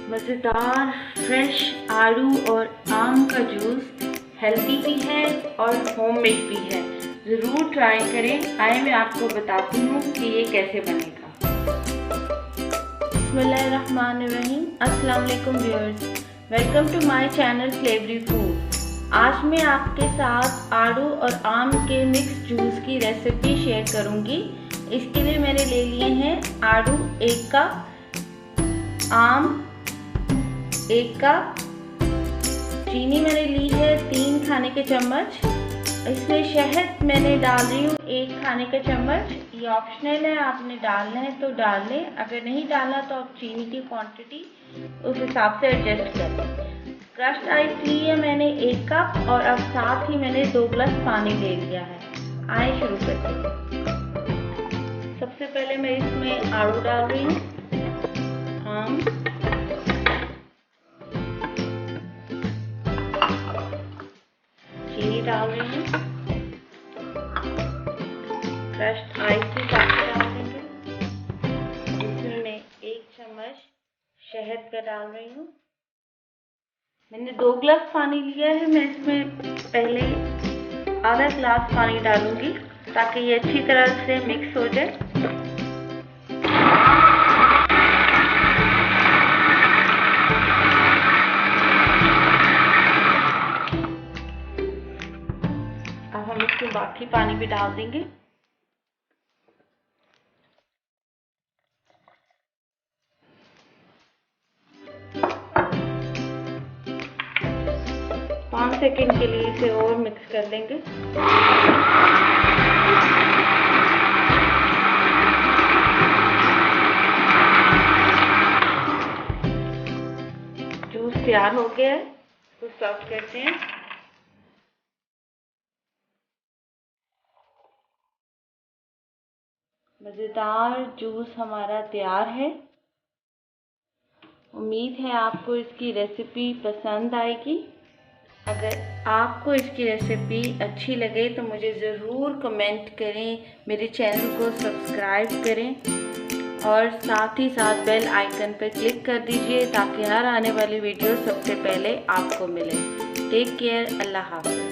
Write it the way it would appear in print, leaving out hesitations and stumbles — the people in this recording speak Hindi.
मज़ेदार फ्रेश आड़ू और आम का जूस हेल्दी भी है और होममेड भी है। ज़रूर ट्राई करें। आइए मैं आपको बताती हूँ कि ये कैसे बनेगा। बिस्मिल्लाहिर्रहमानिर्रहीम। अस्सलाम वालेकुम viewers, welcome to my channel flavory food. आज मैं आपके साथ आड़ू और आम के मिक्स जूस की रेसिपी शेयर करूँगी। इसके लिए मैंने ले लिए हैं आड़ू 1 कप, आम 1 कप, चीनी मैंने ली है 3 खाने के चम्मच। इसमें शहद मैंने डाल रही हूँ 1 खाने का चम्मच। ये ऑप्शनल है, आपने डालना है तो डाल लें, अगर नहीं डालना तो आप चीनी की क्वांटिटी उस हिसाब से एडजस्ट कर लें। क्रश्ड आइस ली है मैंने 1 कप और अब साथ ही मैंने 2 गिलास पानी ले लिया है। आइए शुरू करते हैं। सबसे पहले मैं इसमें आड़ू डाल रही हूँ, आम, चीनी डाल रही हूँ, क्रश्ड आइस भी साथ में डाल देंगे। इसमें मैं 1 चम्मच शहद का डाल रही हूँ। मैंने 2 गिलास पानी लिया है, मैं इसमें पहले आधा गिलास पानी डालूंगी ताकि ये अच्छी तरह से मिक्स हो जाए। अब हम इसमें बाकी पानी भी डाल देंगे। पाँच सेकंड के लिए इसे और मिक्स कर देंगे। जूस तैयार हो गया है, तो सर्व करते हैं। मज़ेदार जूस हमारा तैयार है। उम्मीद है आपको इसकी रेसिपी पसंद आएगी। अगर आपको इसकी रेसिपी अच्छी लगे तो मुझे ज़रूर कमेंट करें, मेरे चैनल को सब्सक्राइब करें और साथ ही साथ बेल आइकन पर क्लिक कर दीजिए ताकि हर आने वाली वीडियो सबसे पहले आपको मिले। टेक केयर, अल्लाह हाफ़िज़।